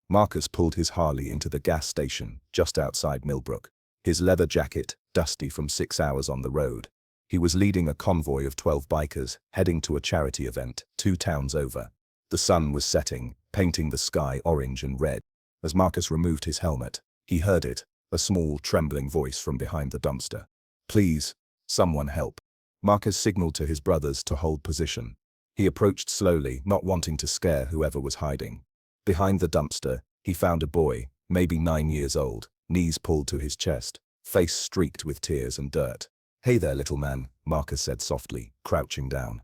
Marcus pulled his Harley into the gas station just outside Millbrook, his leather jacket dusty from 6 hours on the road. He was leading a convoy of 12 bikers heading to a charity event 2 towns over. The sun was setting, painting the sky orange and red. As Marcus removed his helmet, he heard it, a small, trembling voice from behind the dumpster. "Please, someone help." Marcus signaled to his brothers to hold position. He approached slowly, not wanting to scare whoever was hiding. Behind the dumpster, he found a boy, maybe 9 years old, knees pulled to his chest, face streaked with tears and dirt. "Hey there, little man," Marcus said softly, crouching down.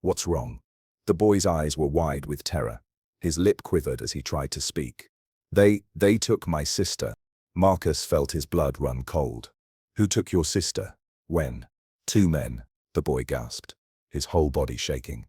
"What's wrong?" The boy's eyes were wide with terror. His lip quivered as he tried to speak. They took my sister." Marcus felt his blood run cold. "Who took your sister? When?" "2 men," the boy gasped, his whole body shaking.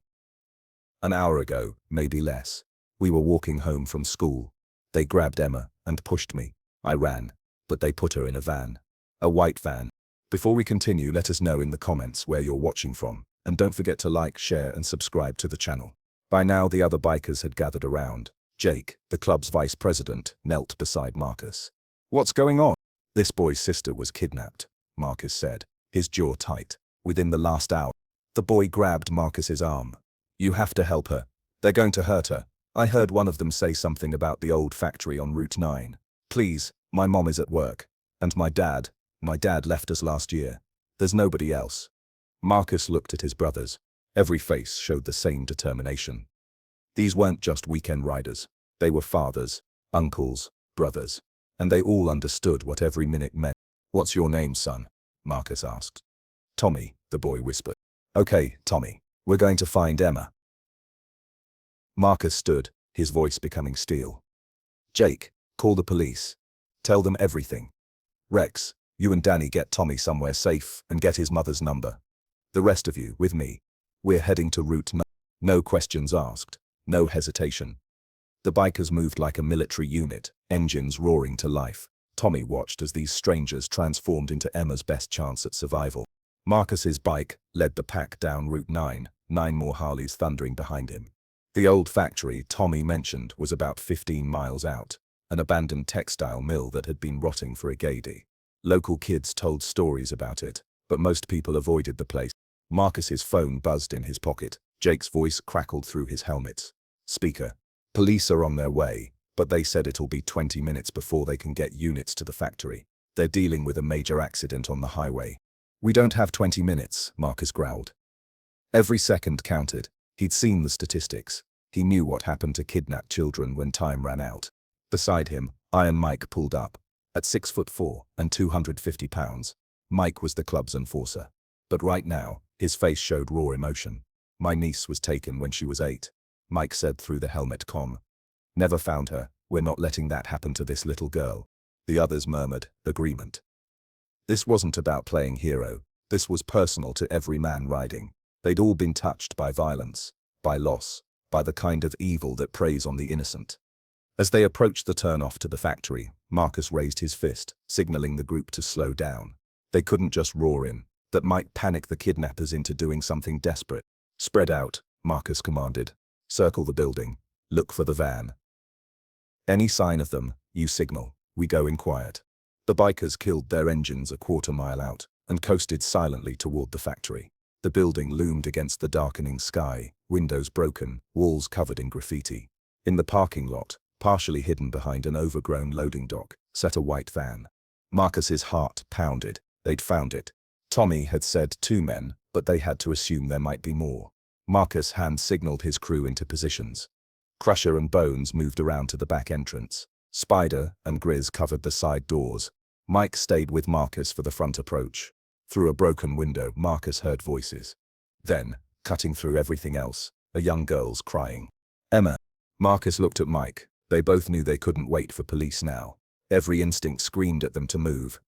"An hour ago, maybe less. We were walking home from school. They grabbed Emma and pushed me. I ran, but they put her in a van. A white van." Before we continue, let us know in the comments where you're watching from, and don't forget to like, share and subscribe to the channel. By now the other bikers had gathered around. Jake, the club's vice president, knelt beside Marcus. "What's going on?" "This boy's sister was kidnapped," Marcus said, his jaw tight. "Within the last hour." The boy grabbed Marcus's arm. "You have to help her. They're going to hurt her. I heard one of them say something about the old factory on Route 9. Please, my mom is at work. And my dad left us last year. There's nobody else." Marcus looked at his brothers. Every face showed the same determination. These weren't just weekend riders. They were fathers, uncles, brothers. And they all understood what every minute meant. "What's your name, son?" Marcus asked. "Tommy," the boy whispered. "Okay, Tommy. We're going to find Emma." Marcus stood, his voice becoming steel. "Jake, call the police. Tell them everything. Rex, you and Danny get Tommy somewhere safe and get his mother's number. The rest of you, with me. We're heading to Route 9. No questions asked, no hesitation." The bikers moved like a military unit, engines roaring to life. Tommy watched as these strangers transformed into Emma's best chance at survival. Marcus's bike led the pack down Route 9, 9 more Harleys thundering behind him. The old factory Tommy mentioned was about 15 miles out, an abandoned textile mill that had been rotting for a decade. Local kids told stories about it, but most people avoided the place. Marcus's phone buzzed in his pocket. Jake's voice crackled through his helmet's speaker. "Police are on their way, but they said it'll be 20 minutes before they can get units to the factory. They're dealing with a major accident on the highway." "We don't have 20 minutes, Marcus growled. Every second counted. He'd seen the statistics. He knew what happened to kidnapped children when time ran out. Beside him, Iron Mike pulled up. At 6'4" and 250 pounds, Mike was the club's enforcer. But right now, his face showed raw emotion. "My niece was taken when she was 8. Mike said through the helmet comm. "Never found her. We're not letting that happen to this little girl." The others murmured agreement. This wasn't about playing hero. This was personal to every man riding. They'd all been touched by violence, by loss, by the kind of evil that preys on the innocent. As they approached the turnoff to the factory, Marcus raised his fist, signaling the group to slow down. They couldn't just roar in. That might panic the kidnappers into doing something desperate. "Spread out," Marcus commanded. "Circle the building. Look for the van. Any sign of them, you signal. We go in quiet." The bikers killed their engines a quarter-mile out and coasted silently toward the factory. The building loomed against the darkening sky, windows broken, walls covered in graffiti. In the parking lot, partially hidden behind an overgrown loading dock, sat a white van. Marcus's heart pounded. They'd found it. Tommy had said 2 men, but they had to assume there might be more. Marcus hand-signaled his crew into positions. Crusher and Bones moved around to the back entrance. Spider and Grizz covered the side doors. Mike stayed with Marcus for the front approach. Through a broken window, Marcus heard voices. Then, cutting through everything else, a young girl's crying. "Emma." Marcus looked at Mike. They both knew they couldn't wait for police now. Every instinct screamed at them to move.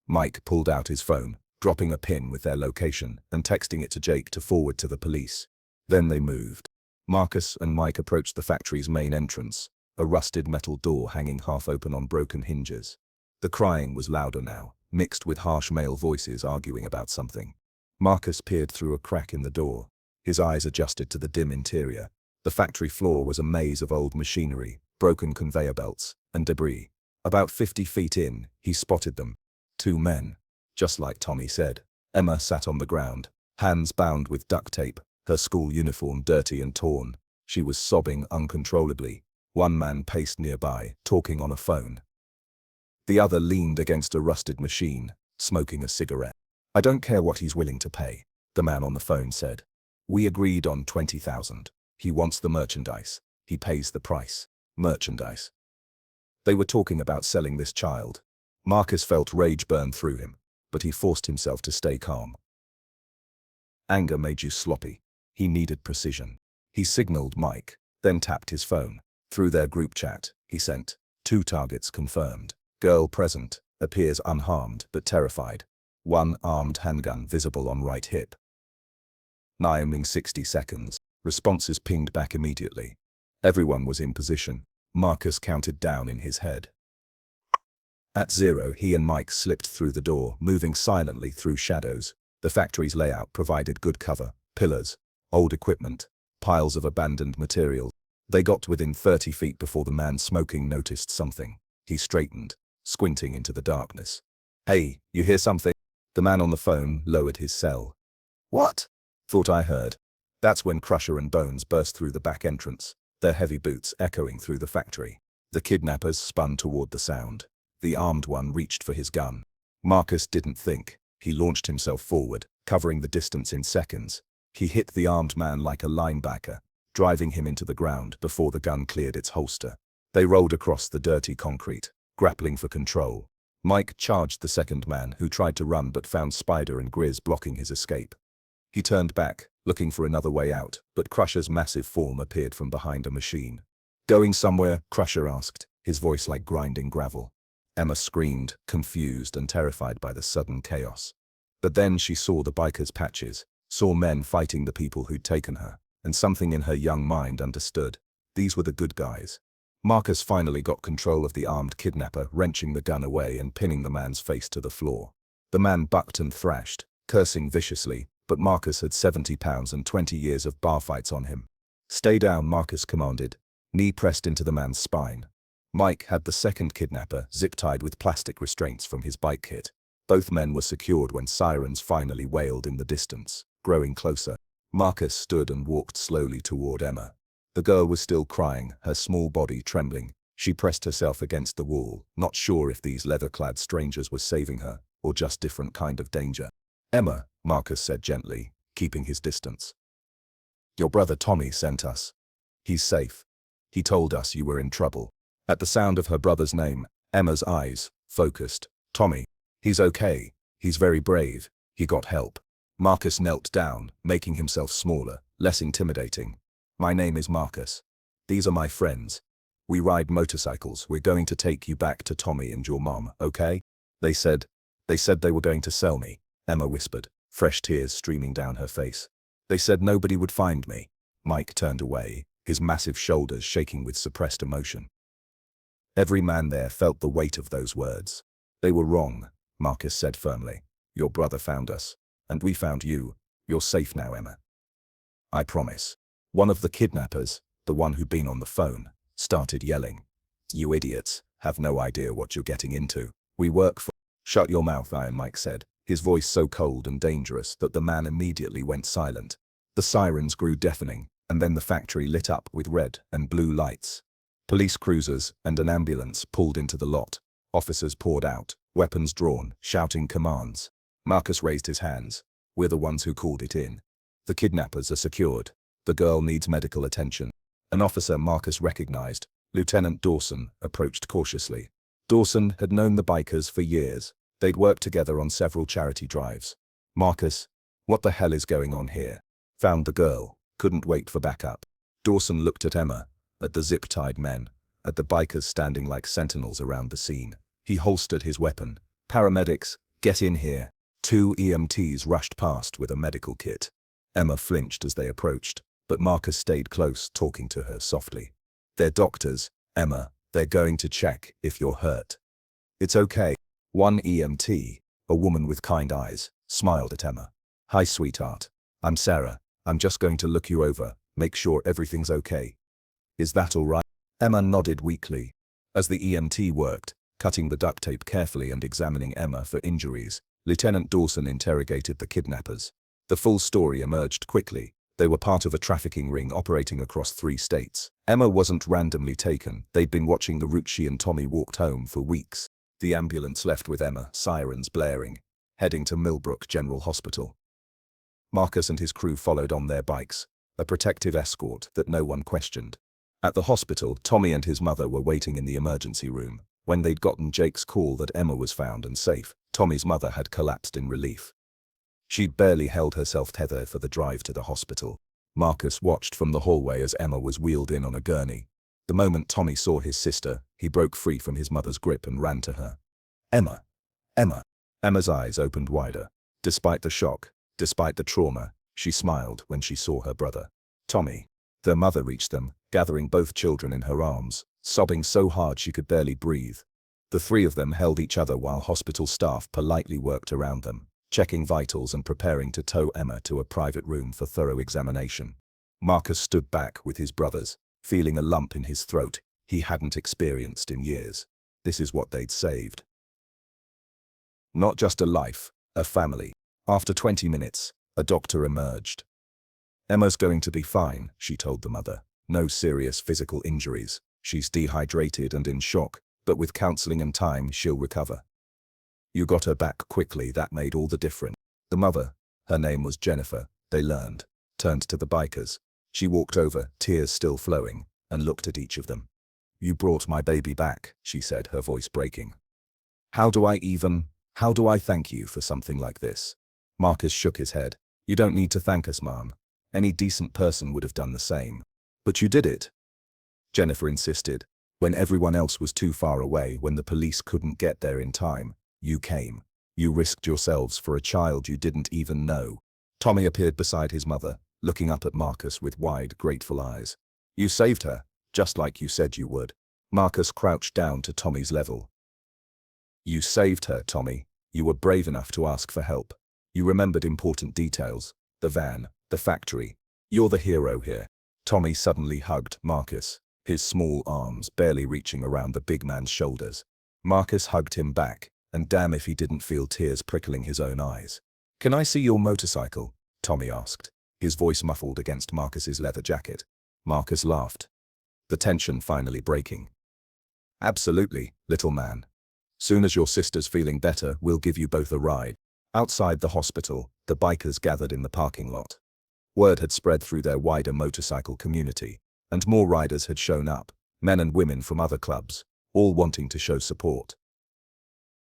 Mike pulled out his phone, dropping a pin with their location and texting it to Jake to forward to the police. Then they moved. Marcus and Mike approached the factory's main entrance, a rusted metal door hanging half open on broken hinges. The crying was louder now, mixed with harsh male voices arguing about something. Marcus peered through a crack in the door. His eyes adjusted to the dim interior. The factory floor was a maze of old machinery, broken conveyor belts, and debris. About 50 feet in, he spotted them. 2 men. Just like Tommy said. Emma sat on the ground, hands bound with duct tape, her school uniform dirty and torn. She was sobbing uncontrollably. One man paced nearby, talking on a phone. The other leaned against a rusted machine, smoking a cigarette. "I don't care what he's willing to pay," the man on the phone said. "We agreed on 20,000. He wants the merchandise. He pays the price." Merchandise. They were talking about selling this child. Marcus felt rage burn through him, but he forced himself to stay calm. Anger made you sloppy. He needed precision. He signaled Mike, then tapped his phone. Through their group chat, he sent, 2 targets confirmed. Girl present, appears unharmed but terrified. 1 armed handgun visible on right hip. Naiming 60 seconds. Responses pinged back immediately. Everyone was in position. Marcus counted down in his head. At 0, he and Mike slipped through the door, moving silently through shadows. The factory's layout provided good cover: pillars, old equipment, piles of abandoned material. They got within 30 feet before the man smoking noticed something. He straightened, squinting into the darkness. "Hey, you hear something?" The man on the phone lowered his cell. "What?" "Thought I heard." That's when Crusher and Bones burst through the back entrance, their heavy boots echoing through the factory. The kidnappers spun toward the sound. The armed one reached for his gun. Marcus didn't think. He launched himself forward, covering the distance in seconds. He hit the armed man like a linebacker, driving him into the ground before the gun cleared its holster. They rolled across the dirty concrete, grappling for control. Mike charged the second man, who tried to run but found Spider and Grizz blocking his escape. He turned back, looking for another way out, but Crusher's massive form appeared from behind a machine. "Going somewhere?" Crusher asked, his voice like grinding gravel. Emma screamed, confused and terrified by the sudden chaos. But then she saw the bikers' patches, saw men fighting the people who'd taken her, and something in her young mind understood. These were the good guys. Marcus finally got control of the armed kidnapper, wrenching the gun away and pinning the man's face to the floor. The man bucked and thrashed, cursing viciously, but Marcus had 70 pounds and 20 years of bar fights on him. "Stay down," Marcus commanded, knee pressed into the man's spine. Mike had the second kidnapper zip-tied with plastic restraints from his bike kit. Both men were secured when sirens finally wailed in the distance, growing closer. Marcus stood and walked slowly toward Emma. The girl was still crying, her small body trembling. She pressed herself against the wall, not sure if these leather-clad strangers were saving her, or just different kind of danger. "Emma," Marcus said gently, keeping his distance. "Your brother Tommy sent us. He's safe. He told us you were in trouble." At the sound of her brother's name, Emma's eyes focused. "Tommy. He's okay. He's very brave. He got help." Marcus knelt down, making himself smaller, less intimidating. "My name is Marcus. These are my friends. We ride motorcycles. We're going to take you back to Tommy and your mom, okay?" They said they were going to sell me," Emma whispered, fresh tears streaming down her face. "They said nobody would find me." Mike turned away, his massive shoulders shaking with suppressed emotion. Every man there felt the weight of those words. "They were wrong," Marcus said firmly. "Your brother found us, and we found you. You're safe now, Emma. I promise." One of the kidnappers, the one who'd been on the phone, started yelling. "You idiots have no idea what you're getting into. We work for—" "Shut your mouth, Iron Mike said, his voice so cold and dangerous that the man immediately went silent. The sirens grew deafening, and then the factory lit up with red and blue lights. Police cruisers and an ambulance pulled into the lot. Officers poured out, weapons drawn, shouting commands. Marcus raised his hands. "We're the ones who called it in. The kidnappers are secured. The girl needs medical attention." An officer Marcus recognized, Lieutenant Dawson, approached cautiously. Dawson had known the bikers for years. They'd worked together on several charity drives. "Marcus, what the hell is going on here?" "Found the girl. Couldn't wait for backup." Dawson looked at Emma, at the zip-tied men, at the bikers standing like sentinels around the scene. He holstered his weapon. "Paramedics, get in here." 2 EMTs rushed past with a medical kit. Emma flinched as they approached, but Marcus stayed close, talking to her softly. "They're doctors, Emma. They're going to check if you're hurt." "It's okay." One EMT, a woman with kind eyes, smiled at Emma. "Hi, sweetheart. I'm Sarah. I'm just going to look you over, make sure everything's okay. Is that all right?" Emma nodded weakly. As the EMT worked, cutting the duct tape carefully and examining Emma for injuries, Lieutenant Dawson interrogated the kidnappers. The full story emerged quickly. They were part of a trafficking ring operating across 3 states. Emma wasn't randomly taken. They'd been watching the route she and Tommy walked home for weeks. The ambulance left with Emma, sirens blaring, heading to Millbrook General Hospital. Marcus and his crew followed on their bikes, a protective escort that no one questioned. At the hospital, Tommy and his mother were waiting in the emergency room. When they'd gotten Jake's call that Emma was found and safe, Tommy's mother had collapsed in relief. She'd barely held herself tethered for the drive to the hospital. Marcus watched from the hallway as Emma was wheeled in on a gurney. The moment Tommy saw his sister, he broke free from his mother's grip and ran to her. Emma! Emma! Emma's eyes opened wider. Despite the shock, despite the trauma, she smiled when she saw her brother. Tommy. Their mother reached them, gathering both children in her arms, sobbing so hard she could barely breathe. The 3 of them held each other while hospital staff politely worked around them, checking vitals and preparing to tow Emma to a private room for thorough examination. Marcus stood back with his brothers, feeling a lump in his throat he hadn't experienced in years. This is what they'd saved. Not just a life, a family. After 20 minutes, a doctor emerged. Emma's going to be fine, she told the mother. No serious physical injuries. She's dehydrated and in shock, but with counseling and time she'll recover. You got her back quickly, that made all the difference. The mother, her name was Jennifer, they learned, turned to the bikers. She walked over, tears still flowing, and looked at each of them. You brought my baby back, she said, her voice breaking. How do I thank you for something like this? Marcus shook his head. You don't need to thank us, Mom. Any decent person would have done the same. But you did it. Jennifer insisted. When everyone else was too far away, when the police couldn't get there in time, you came. You risked yourselves for a child you didn't even know. Tommy appeared beside his mother, looking up at Marcus with wide, grateful eyes. You saved her, just like you said you would. Marcus crouched down to Tommy's level. You saved her, Tommy. You were brave enough to ask for help. You remembered important details. The van, the factory. You're the hero here. Tommy suddenly hugged Marcus, his small arms barely reaching around the big man's shoulders. Marcus hugged him back, and damn if he didn't feel tears prickling his own eyes. Can I see your motorcycle? Tommy asked, his voice muffled against Marcus's leather jacket. Marcus laughed, the tension finally breaking. Absolutely, little man. Soon as your sister's feeling better, we'll give you both a ride. Outside the hospital, the bikers gathered in the parking lot. Word had spread through their wider motorcycle community, and more riders had shown up, men and women from other clubs, all wanting to show support.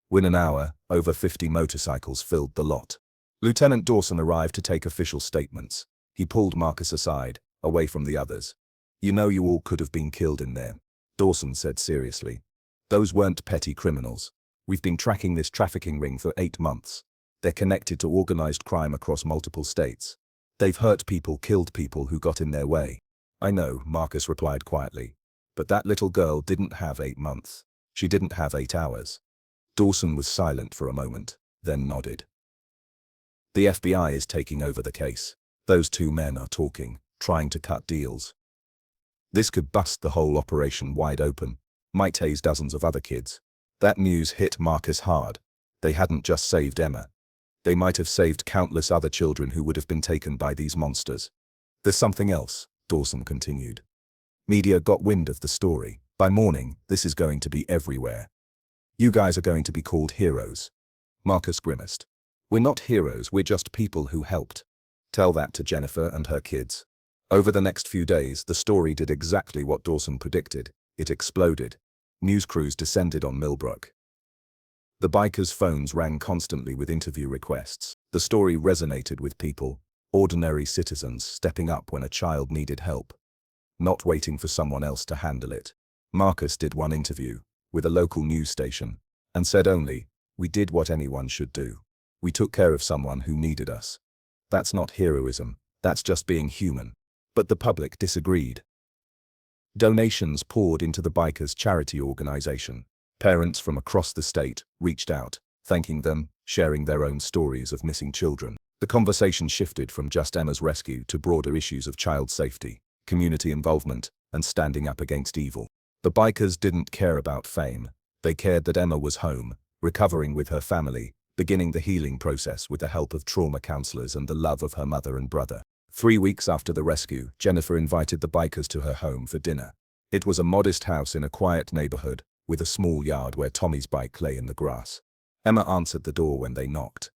Within an hour, over 50 motorcycles filled the lot. Lieutenant Dawson arrived to take official statements. He pulled Marcus aside, away from the others. You know you all could have been killed in there, Dawson said seriously. Those weren't petty criminals. We've been tracking this trafficking ring for 8 months. They're connected to organized crime across multiple states. They've hurt people, killed people who got in their way. I know, Marcus replied quietly. But that little girl didn't have 8 months. She didn't have 8 hours. Dawson was silent for a moment, then nodded. The FBI is taking over the case. Those 2 men are talking, trying to cut deals. This could bust the whole operation wide open. Might haze dozens of other kids. That news hit Marcus hard. They hadn't just saved Emma. They might have saved countless other children who would have been taken by these monsters. There's something else, Dawson continued. Media got wind of the story. By morning, this is going to be everywhere. You guys are going to be called heroes. Marcus grimaced. We're not heroes, we're just people who helped. Tell that to Jennifer and her kids. Over the next few days, the story did exactly what Dawson predicted. It exploded. News crews descended on Millbrook. The bikers' phones rang constantly with interview requests. The story resonated with people, ordinary citizens stepping up when a child needed help, not waiting for someone else to handle it. Marcus did one interview with a local news station and said only, "We did what anyone should do. We took care of someone who needed us. That's not heroism, that's just being human." But the public disagreed. Donations poured into the bikers' charity organization. Parents from across the state reached out, thanking them, sharing their own stories of missing children. The conversation shifted from just Emma's rescue to broader issues of child safety, community involvement, and standing up against evil. The bikers didn't care about fame. They cared that Emma was home, recovering with her family, beginning the healing process with the help of trauma counselors and the love of her mother and brother. 3 weeks after the rescue, Jennifer invited the bikers to her home for dinner. It was a modest house in a quiet neighborhood, with a small yard where Tommy's bike lay in the grass. Emma answered the door when they knocked.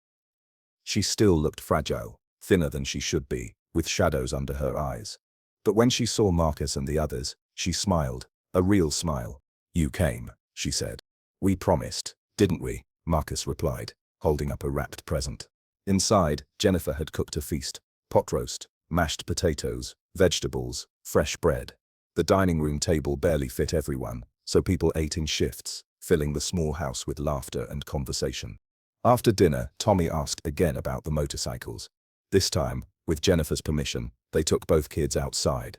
She still looked fragile, thinner than she should be, with shadows under her eyes. But when she saw Marcus and the others, she smiled, a real smile. "You came," she said. "We promised, didn't we?" Marcus replied, holding up a wrapped present. Inside, Jennifer had cooked a feast: pot roast, mashed potatoes, vegetables, fresh bread. The dining room table barely fit everyone, so people ate in shifts, filling the small house with laughter and conversation. After dinner, Tommy asked again about the motorcycles. This time, with Jennifer's permission, they took both kids outside.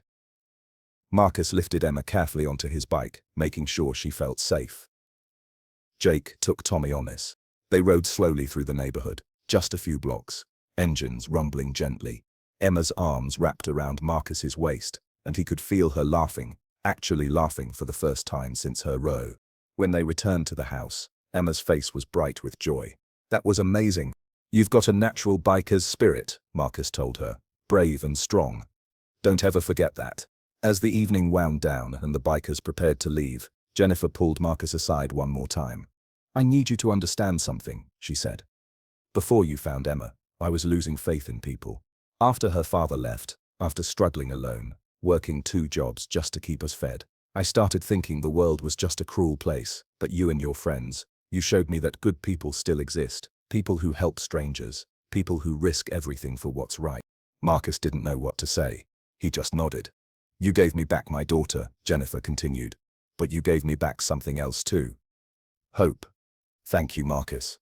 Marcus lifted Emma carefully onto his bike, making sure she felt safe. Jake took Tommy on this. They rode slowly through the neighborhood, just a few blocks, engines rumbling gently. Emma's arms wrapped around Marcus's waist, and he could feel her laughing, actually laughing for the first time since her row. When they returned to the house, Emma's face was bright with joy. "That was amazing. You've got a natural biker's spirit," Marcus told her, "brave and strong. Don't ever forget that." As the evening wound down and the bikers prepared to leave, Jennifer pulled Marcus aside one more time. "I need you to understand something," she said. "Before you found Emma, I was losing faith in people. After her father left, after struggling alone, working 2 jobs just to keep us fed, I started thinking the world was just a cruel place. But you and your friends, you showed me that good people still exist, people who help strangers, people who risk everything for what's right." Marcus didn't know what to say. He just nodded. "You gave me back my daughter," Jennifer continued. "But you gave me back something else too. Hope. Thank you, Marcus.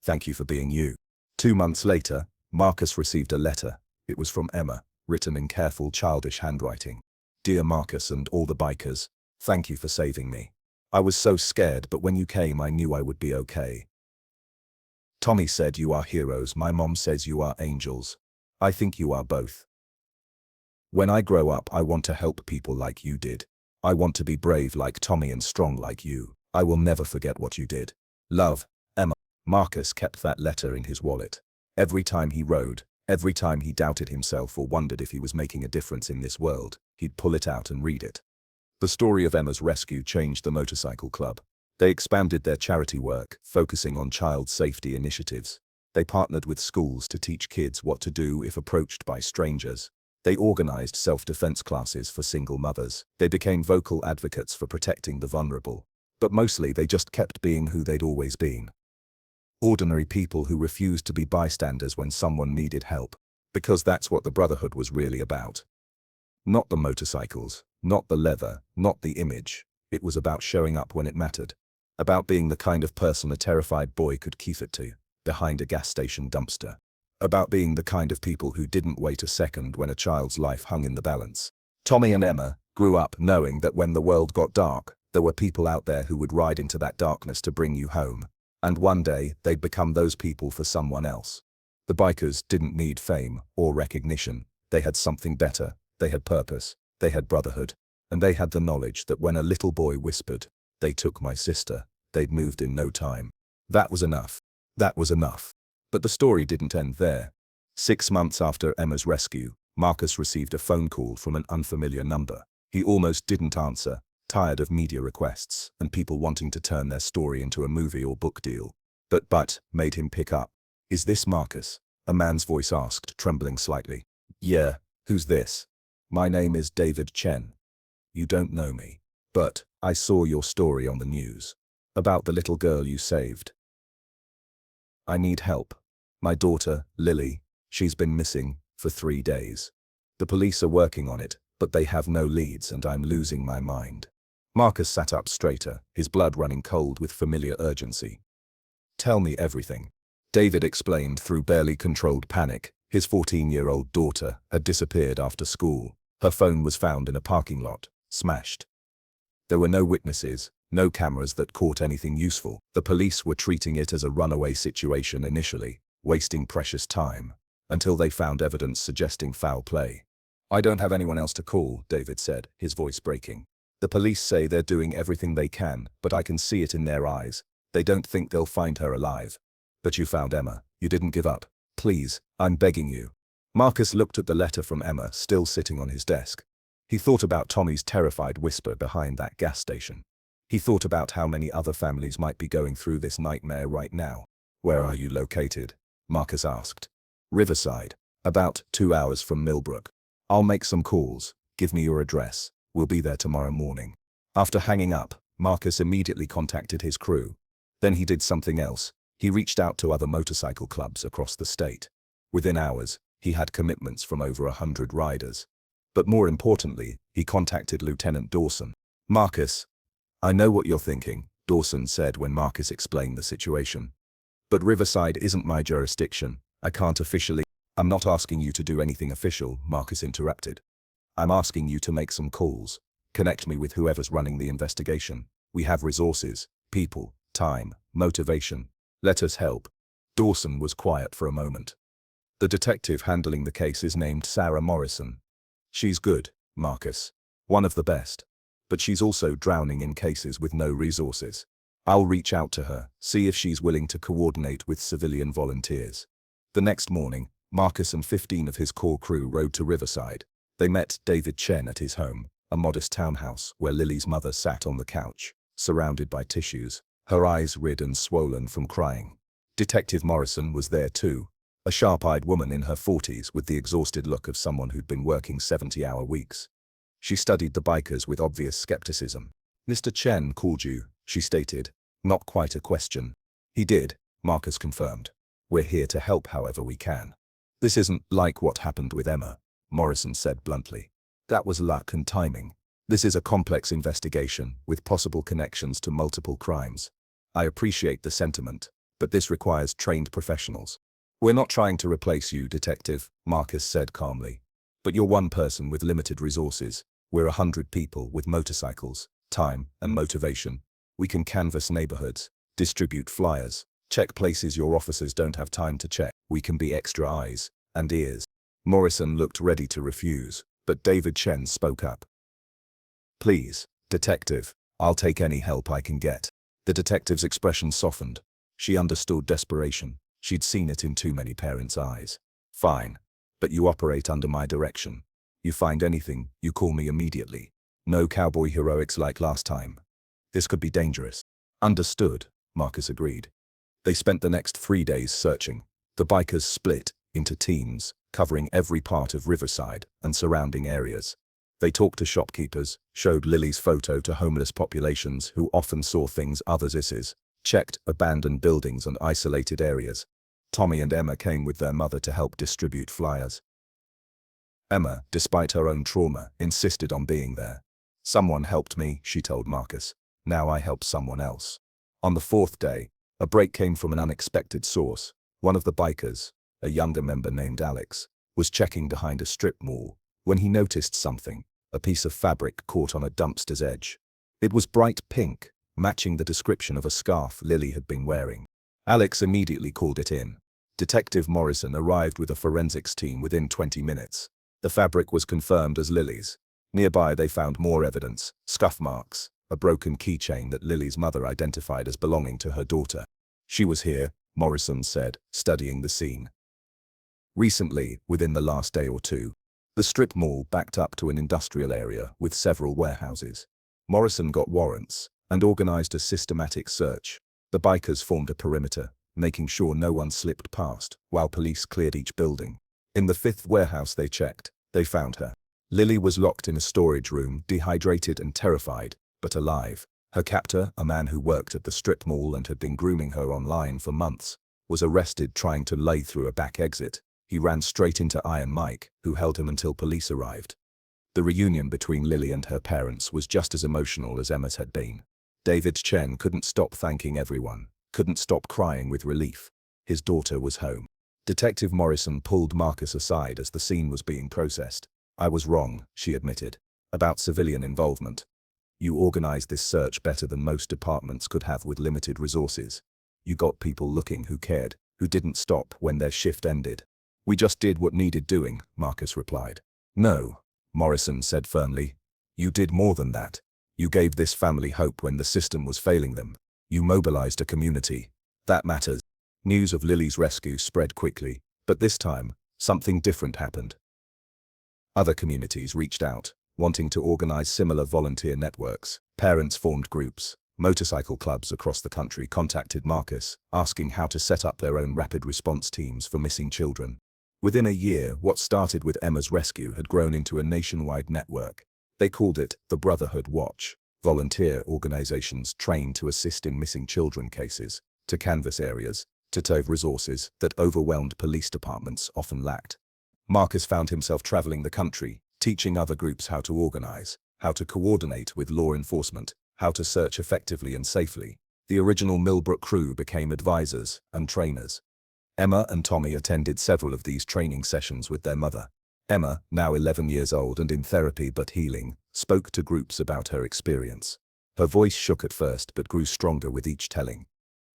Thank you for being you." 2 months later, Marcus received a letter. It was from Emma, written in careful, childish handwriting. "Dear Marcus and all the bikers, thank you for saving me. I was so scared, but when you came I knew I would be okay. Tommy said you are heroes, my mom says you are angels. I think you are both. When I grow up I want to help people like you did. I want to be brave like Tommy and strong like you. I will never forget what you did. Love, Emma." Marcus kept that letter in his wallet. Every time he rode, every time he doubted himself or wondered if he was making a difference in this world, he'd pull it out and read it. The story of Emma's rescue changed the motorcycle club. They expanded their charity work, focusing on child safety initiatives. They partnered with schools to teach kids what to do if approached by strangers. They organized self-defense classes for single mothers. They became vocal advocates for protecting the vulnerable. But mostly they just kept being who they'd always been. Ordinary people who refused to be bystanders when someone needed help. Because that's what the brotherhood was really about. Not the motorcycles, not the leather, not the image. It was about showing up when it mattered. About being the kind of person a terrified boy could keep it to, behind a gas station dumpster. About being the kind of people who didn't wait a second when a child's life hung in the balance. Tommy and Emma grew up knowing that when the world got dark, there were people out there who would ride into that darkness to bring you home. And one day, they'd become those people for someone else. The bikers didn't need fame or recognition. They had something better. They had purpose. They had brotherhood. And they had the knowledge that when a little boy whispered, "They took my sister," they'd moved in no time. That was enough. That was enough. But the story didn't end there. 6 months after Emma's rescue, Marcus received a phone call from an unfamiliar number. He almost didn't answer, tired of media requests and people wanting to turn their story into a movie or book deal. But made him pick up. "Is this Marcus?" a man's voice asked, trembling slightly. "Yeah, who's this?" "My name is David Chen. You don't know me, but I saw your story on the news. About the little girl you saved. I need help. My daughter, Lily, she's been missing for 3 days. The police are working on it, but they have no leads and I'm losing my mind." Marcus sat up straighter, his blood running cold with familiar urgency. "Tell me everything." David explained through barely controlled panic. His 14-year-old daughter had disappeared after school. Her phone was found in a parking lot, smashed. There were no witnesses, no cameras that caught anything useful. The police were treating it as a runaway situation initially, wasting precious time, until they found evidence suggesting foul play. I don't have anyone else to call, David said, his voice breaking. The police say they're doing everything they can, but I can see it in their eyes. They don't think they'll find her alive. But you found Emma. You didn't give up. Please, I'm begging you. Marcus looked at the letter from Emma still sitting on his desk. He thought about Tommy's terrified whisper behind that gas station. He thought about how many other families might be going through this nightmare right now. Where are you located? Marcus asked. Riverside. About 2 hours from Millbrook. I'll make some calls. Give me your address. We'll be there tomorrow morning. After hanging up, Marcus immediately contacted his crew. Then he did something else. He reached out to other motorcycle clubs across the state. Within hours, he had commitments from over 100 riders. But more importantly, he contacted Lieutenant Dawson. Marcus, I know what you're thinking, Dawson said when Marcus explained the situation. But Riverside isn't my jurisdiction. I can't officially. I'm not asking you to do anything official, Marcus interrupted. I'm asking you to make some calls. Connect me with whoever's running the investigation. We have resources, people, time, motivation. Let us help. Dawson was quiet for a moment. The detective handling the case is named Sarah Morrison. She's good, Marcus. One of the best. But she's also drowning in cases with no resources. I'll reach out to her, see if she's willing to coordinate with civilian volunteers. The next morning, Marcus and 15 of his core crew rode to Riverside. They met David Chen at his home, a modest townhouse where Lily's mother sat on the couch, surrounded by tissues, her eyes red and swollen from crying. Detective Morrison was there too, a sharp-eyed woman in her 40s with the exhausted look of someone who'd been working 70-hour weeks. She studied the bikers with obvious skepticism. Mr. Chen called you, she stated, not quite a question. He did, Marcus confirmed. We're here to help however we can. This isn't like what happened with Emma, Morrison said bluntly. That was luck and timing. This is a complex investigation with possible connections to multiple crimes. I appreciate the sentiment, but this requires trained professionals. We're not trying to replace you, Detective, Marcus said calmly. But you're one person with limited resources. We're 100 people with motorcycles, time, and motivation. We can canvass neighborhoods, distribute flyers, check places your officers don't have time to check. We can be extra eyes and ears. Morrison looked ready to refuse, but David Chen spoke up. Please, Detective, I'll take any help I can get. The detective's expression softened. She understood desperation. She'd seen it in too many parents' eyes. Fine. But you operate under my direction. You find anything, you call me immediately. No cowboy heroics like last time. This could be dangerous. Understood, Marcus agreed. They spent the next 3 days searching. The bikers split into teams, covering every part of Riverside and surrounding areas. They talked to shopkeepers, showed Lily's photo to homeless populations who often saw things others misses, checked abandoned buildings and isolated areas. Tommy and Emma came with their mother to help distribute flyers. Emma, despite her own trauma, insisted on being there. Someone helped me, she told Marcus. Now I help someone else. On the 4th day, a break came from an unexpected source. One of the bikers, a younger member named Alex, was checking behind a strip mall when he noticed something, a piece of fabric caught on a dumpster's edge. It was bright pink, matching the description of a scarf Lily had been wearing. Alex immediately called it in. Detective Morrison arrived with a forensics team within 20 minutes. The fabric was confirmed as Lily's. Nearby they found more evidence, scuff marks, a broken keychain that Lily's mother identified as belonging to her daughter. She was here, Morrison said, studying the scene. Recently, within the last day or two, the strip mall backed up to an industrial area with several warehouses. Morrison got warrants and organized a systematic search. The bikers formed a perimeter, making sure no one slipped past, while police cleared each building. In the 5th warehouse they checked, they found her. Lily was locked in a storage room, dehydrated and terrified, but alive. Her captor, a man who worked at the strip mall and had been grooming her online for months, was arrested trying to lay through a back exit. He ran straight into Iron Mike, who held him until police arrived. The reunion between Lily and her parents was just as emotional as Emma's had been. David Chen couldn't stop thanking everyone, couldn't stop crying with relief. His daughter was home. Detective Morrison pulled Marcus aside as the scene was being processed. I was wrong, she admitted, about civilian involvement. You organized this search better than most departments could have with limited resources. You got people looking who cared, who didn't stop when their shift ended. We just did what needed doing, Marcus replied. No, Morrison said firmly. You did more than that. You gave this family hope when the system was failing them. You mobilized a community. That matters. News of Lily's rescue spread quickly, but this time, something different happened. Other communities reached out, wanting to organize similar volunteer networks. Parents formed groups. Motorcycle clubs across the country contacted Marcus, asking how to set up their own rapid response teams for missing children. Within a year, what started with Emma's rescue had grown into a nationwide network. They called it the Brotherhood Watch. Volunteer organizations trained to assist in missing children cases, to canvass areas, to tow resources that overwhelmed police departments often lacked. Marcus found himself traveling the country, teaching other groups how to organize, how to coordinate with law enforcement, how to search effectively and safely. The original Millbrook crew became advisors and trainers. Emma and Tommy attended several of these training sessions with their mother. Emma, now 11 years old and in therapy but healing, spoke to groups about her experience. Her voice shook at first but grew stronger with each telling.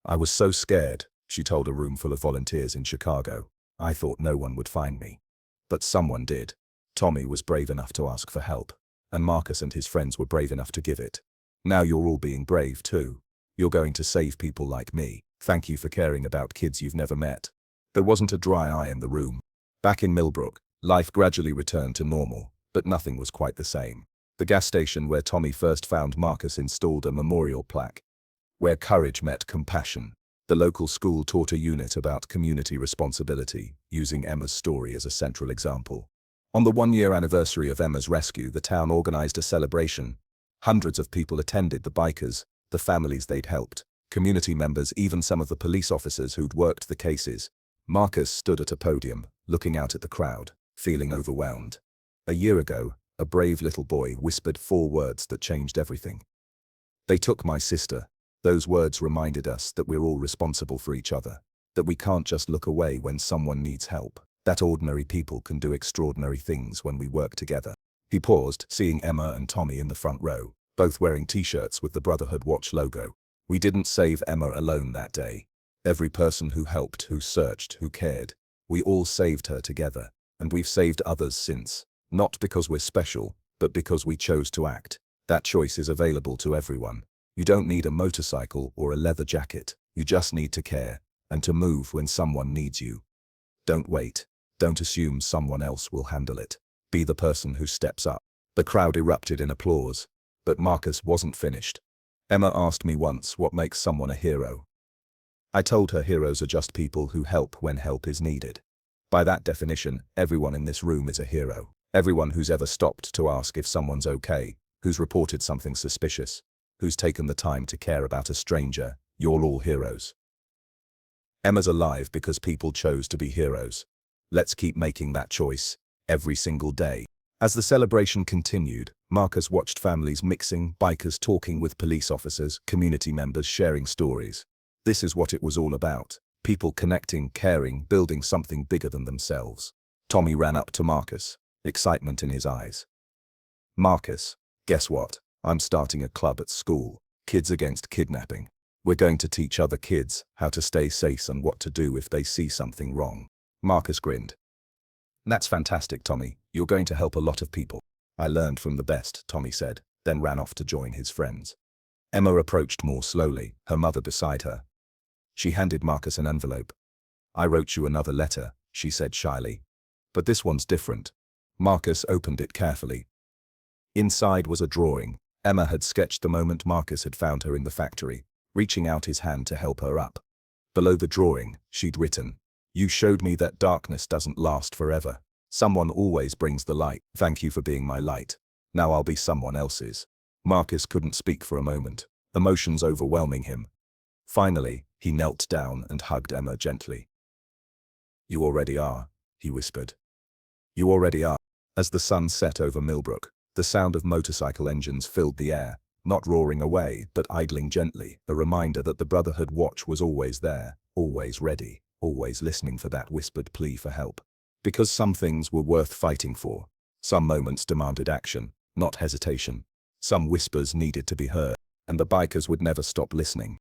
I was so scared, she told a room full of volunteers in Chicago. I thought no one would find me. But someone did. Tommy was brave enough to ask for help, and Marcus and his friends were brave enough to give it. Now you're all being brave too. You're going to save people like me. Thank you for caring about kids you've never met. There wasn't a dry eye in the room. Back in Millbrook, life gradually returned to normal, but nothing was quite the same. The gas station where Tommy first found Marcus installed a memorial plaque. Where courage met compassion. The local school taught a unit about community responsibility, using Emma's story as a central example. On the one-year anniversary of Emma's rescue, the town organized a celebration. Hundreds of people attended, the bikers, the families they'd helped, community members, even some of the police officers who'd worked the cases. Marcus stood at a podium, looking out at the crowd, feeling overwhelmed. A year ago, a brave little boy whispered 4 words that changed everything. They took my sister. Those words reminded us that we're all responsible for each other, that we can't just look away when someone needs help, that ordinary people can do extraordinary things when we work together. He paused, seeing Emma and Tommy in the front row, both wearing t-shirts with the Brotherhood Watch logo. We didn't save Emma alone that day. Every person who helped, who searched, who cared, we all saved her together, and we've saved others since. Not because we're special, but because we chose to act. That choice is available to everyone. You don't need a motorcycle or a leather jacket. You just need to care, and to move when someone needs you. Don't wait. Don't assume someone else will handle it. Be the person who steps up. The crowd erupted in applause, but Marcus wasn't finished. Emma asked me once what makes someone a hero. I told her heroes are just people who help when help is needed. By that definition, everyone in this room is a hero. Everyone who's ever stopped to ask if someone's okay, who's reported something suspicious, who's taken the time to care about a stranger, you're all heroes. Emma's alive because people chose to be heroes. Let's keep making that choice, every single day. As the celebration continued, Marcus watched families mixing, bikers talking with police officers, community members sharing stories. This is what it was all about. People connecting, caring, building something bigger than themselves. Tommy ran up to Marcus, excitement in his eyes. Marcus, guess what? I'm starting a club at school, Kids Against Kidnapping. We're going to teach other kids how to stay safe and what to do if they see something wrong. Marcus grinned. That's fantastic, Tommy. You're going to help a lot of people. I learned from the best, Tommy said, then ran off to join his friends. Emma approached more slowly, her mother beside her. She handed Marcus an envelope. I wrote you another letter, she said shyly. But this one's different. Marcus opened it carefully. Inside was a drawing. Emma had sketched the moment Marcus had found her in the factory, reaching out his hand to help her up. Below the drawing, she'd written, "You showed me that darkness doesn't last forever. Someone always brings the light. Thank you for being my light. Now I'll be someone else's." Marcus couldn't speak for a moment, emotions overwhelming him. Finally, he knelt down and hugged Emma gently. "You already are," he whispered. "You already are." As the sun set over Millbrook, the sound of motorcycle engines filled the air, not roaring away, but idling gently, a reminder that the Brotherhood Watch was always there, always ready, always listening for that whispered plea for help. Because some things were worth fighting for. Some moments demanded action, not hesitation. Some whispers needed to be heard, and the bikers would never stop listening.